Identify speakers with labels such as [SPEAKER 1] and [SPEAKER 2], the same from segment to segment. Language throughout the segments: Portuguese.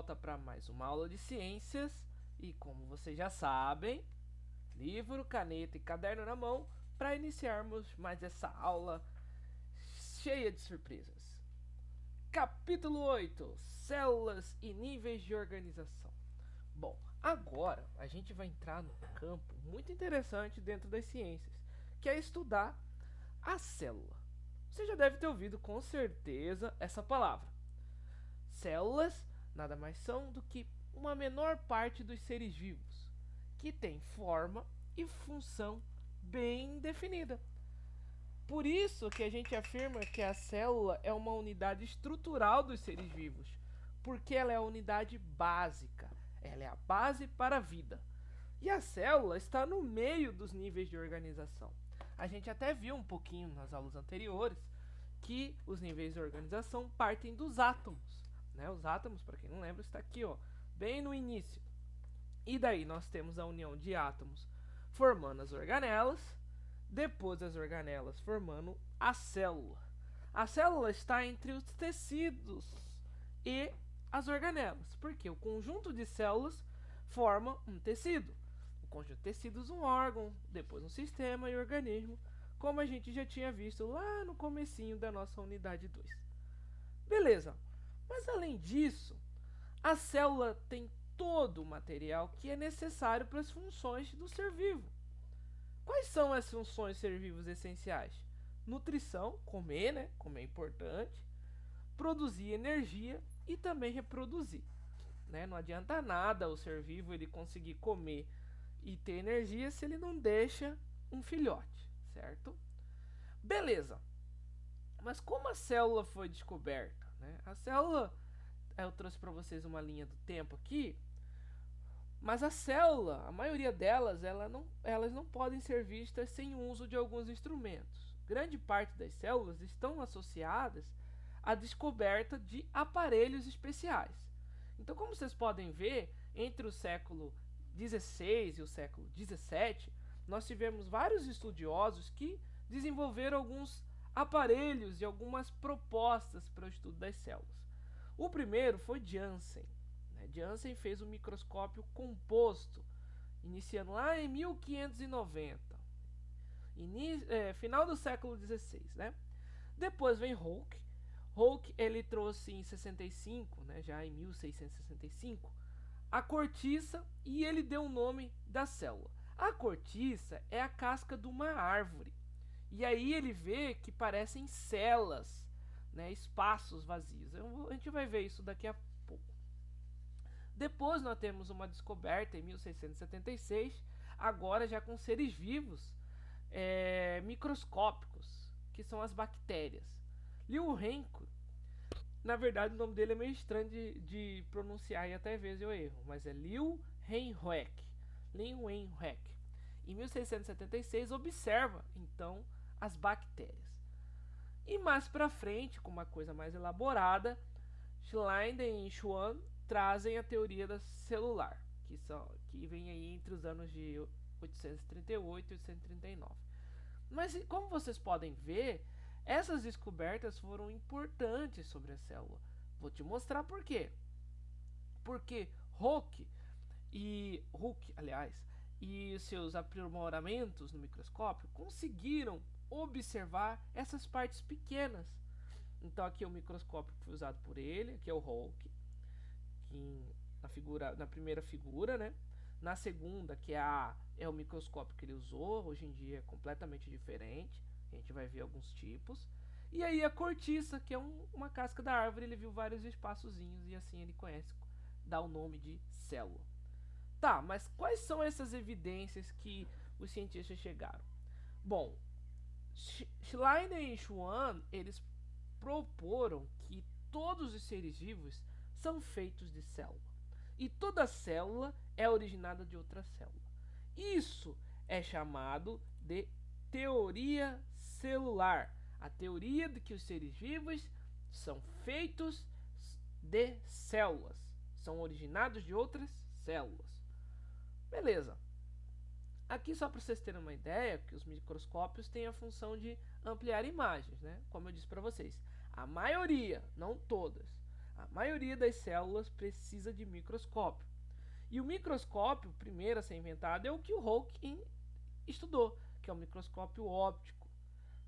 [SPEAKER 1] volta para mais uma aula de ciências e, como vocês já sabem, livro, caneta e caderno na mão para iniciarmos mais essa aula cheia de surpresas. Capítulo 8: Células e níveis de organização. Bom, agora a gente vai entrar num campo muito interessante dentro das ciências, que é estudar a célula. Você já deve ter ouvido com certeza essa palavra. Células nada mais são do que uma menor parte dos seres vivos, que tem forma e função bem definida. Por isso que a gente afirma que a célula é uma unidade estrutural dos seres vivos, porque ela é a unidade básica, ela é a base para a vida. E a célula está no meio dos níveis de organização. A gente até viu um pouquinho nas aulas anteriores que os níveis de organização partem dos átomos. Né? Os átomos, para quem não lembra, está aqui, ó, bem no início. E daí nós temos a união de átomos formando as organelas, depois as organelas formando a célula. A célula está entre os tecidos e as organelas, porque o conjunto de células forma um tecido. O conjunto de tecidos um órgão, depois um sistema e organismo, como a gente já tinha visto lá no comecinho da nossa unidade 2. Beleza, mas além disso, a célula tem todo o material que é necessário para as funções do ser vivo. Quais são as funções de ser vivos essenciais? Nutrição, comer, né? Comer é importante. Produzir energia e também reproduzir. Né? Não adianta nada o ser vivo ele conseguir comer e ter energia se ele não deixa um filhote, certo? Beleza. Mas como a célula foi descoberta? Né? A célula, eu trouxe para vocês uma linha do tempo aqui, mas a célula, a maioria delas, elas não podem ser vistas sem o uso de alguns instrumentos. Grande parte das células estão associadas à descoberta de aparelhos especiais. Então, como vocês podem ver, entre o século XVI e o século XVII, nós tivemos vários estudiosos que desenvolveram alguns aparelhos e algumas propostas para o estudo das células. O primeiro foi Janssen. Janssen fez um microscópio composto, iniciando lá em 1590, final do século XVI. Né? Depois vem Hooke. Hooke ele trouxe em 65, né, já em 1665, a cortiça e ele deu o nome da célula. A cortiça é a casca de uma árvore. E aí ele vê que parecem celas, né, espaços vazios. A gente vai ver isso daqui a pouco. Depois nós temos uma descoberta em 1676, agora já com seres vivos microscópicos, que são as bactérias. Leeuwenhoek, na verdade o nome dele é meio estranho de pronunciar e até às vezes eu erro, mas é Leeuwenhoek. Em 1676 observa então as bactérias. E mais para frente, com uma coisa mais elaborada, Schleiden e Schwann trazem a teoria da celular, que vem aí entre os anos de 838 e 839. Mas como vocês podem ver, essas descobertas foram importantes sobre a célula. Vou te mostrar por quê. Porque Hooke, e os seus aprimoramentos no microscópio conseguiram observar essas partes pequenas. Então aqui é o microscópio que foi usado por ele, aqui é o Hooke, na primeira figura, né? Na segunda, que é o microscópio que ele usou, hoje em dia é completamente diferente. A gente vai ver alguns tipos. E aí a cortiça, que é uma casca da árvore, ele viu vários espaçozinhos e assim ele dá o nome de célula. Tá, mas quais são essas evidências que os cientistas chegaram? Bom, Schleiden e Schwann, eles proporam que todos os seres vivos são feitos de célula. E toda célula é originada de outra célula. Isso é chamado de teoria celular. A teoria de que os seres vivos são feitos de células. São originados de outras células. Beleza. Aqui só para vocês terem uma ideia, que os microscópios têm a função de ampliar imagens, né? Como eu disse para vocês. A maioria, não todas, A maioria das células precisa de microscópio. E o microscópio, primeiro a ser inventado, é o que o Hawking estudou, que é o microscópio óptico,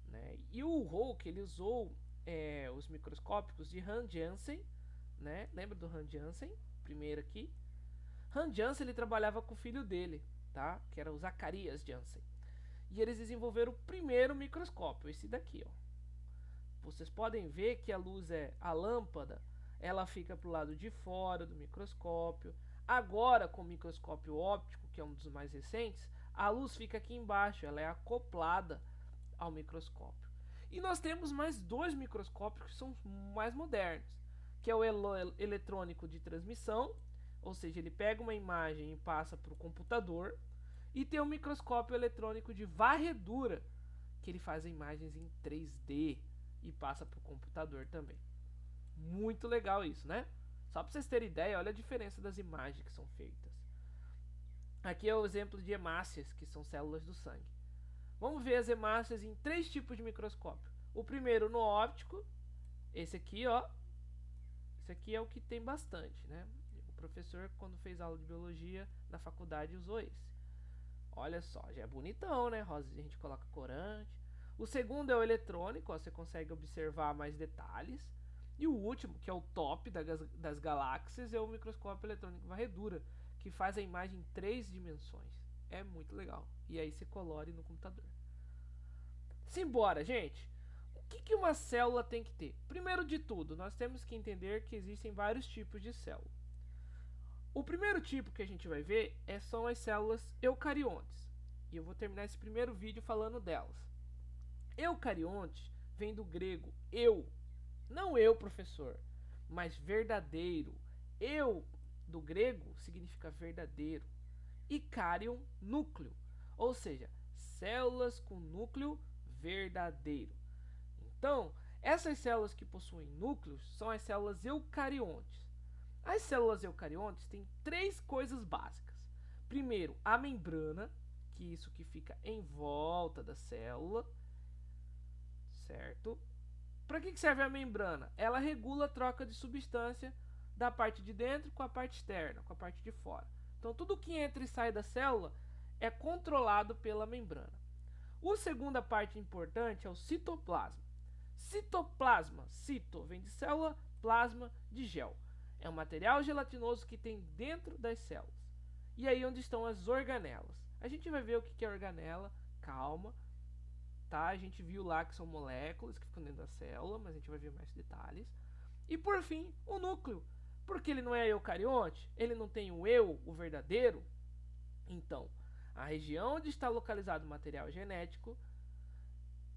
[SPEAKER 1] né? E o Hawking ele usou os microscópicos de Hans Janssen, né? Lembra do Hans Janssen? Primeiro aqui. Hans Janssen ele trabalhava com o filho dele, tá? Que era o Zacharias Janssen. E eles desenvolveram o primeiro microscópio, esse daqui, ó. Vocês podem ver que a lâmpada, ela fica pro lado de fora do microscópio. Agora, com o microscópio óptico, que é um dos mais recentes, a luz fica aqui embaixo, ela é acoplada ao microscópio. E nós temos mais dois microscópios que são mais modernos, que é o eletrônico de transmissão, ou seja, ele pega uma imagem e passa para o computador, e tem o microscópio eletrônico de varredura, que ele faz imagens em 3D e passa para o computador também. Muito legal isso, né? Só para vocês terem ideia, olha a diferença das imagens que são feitas. Aqui é o exemplo de hemácias, que são células do sangue. Vamos ver as hemácias em 3 tipos de microscópio. O primeiro no óptico, esse aqui, ó. Esse aqui é o que tem bastante, né? O professor, quando fez aula de biologia na faculdade, usou esse. Olha só, já é bonitão, né? Rosa, a gente coloca corante. O segundo é o eletrônico, ó, você consegue observar mais detalhes. E o último, que é o top das galáxias, é o microscópio eletrônico varredura, que faz a imagem em 3 dimensões. É muito legal. E aí você colore no computador. Simbora, gente! O que uma célula tem que ter? Primeiro de tudo, nós temos que entender que existem vários tipos de célula. O primeiro tipo que a gente vai ver são as células eucariontes. E eu vou terminar esse primeiro vídeo falando delas. Eucarionte vem do grego eu. Não eu, professor, mas verdadeiro. Eu, do grego, significa verdadeiro. E cárion, núcleo. Ou seja, células com núcleo verdadeiro. Então, essas células que possuem núcleos são as células eucariontes. As células eucariontes têm 3 coisas básicas. Primeiro, a membrana, que é isso que fica em volta da célula, certo? Para que serve a membrana? Ela regula a troca de substância da parte de dentro com a parte externa, com a parte de fora. Então, tudo que entra e sai da célula é controlado pela membrana. A segunda parte importante é o citoplasma. Citoplasma, cito vem de célula, plasma de gel. É um material gelatinoso que tem dentro das células. E aí onde estão as organelas. A gente vai ver o que é organela, calma. Tá? A gente viu lá que são moléculas que ficam dentro da célula, mas a gente vai ver mais detalhes. E por fim, o núcleo. Porque ele não é eucarionte, ele não tem o eu, o verdadeiro. Então, a região onde está localizado o material genético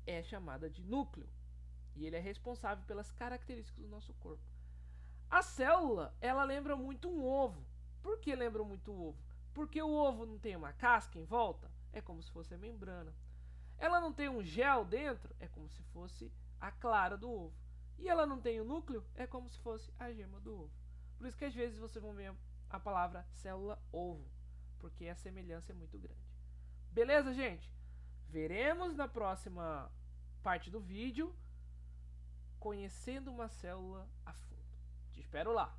[SPEAKER 1] é chamada de núcleo. E ele é responsável pelas características do nosso corpo. A célula, ela lembra muito um ovo. Por que lembra muito um ovo? Porque o ovo não tem uma casca em volta, é como se fosse a membrana. Ela não tem um gel dentro, é como se fosse a clara do ovo. E ela não tem o núcleo, é como se fosse a gema do ovo. Por isso que às vezes vocês vão ver a palavra célula-ovo, porque a semelhança é muito grande. Beleza, gente? Veremos na próxima parte do vídeo conhecendo uma célula a fundo. Te espero lá!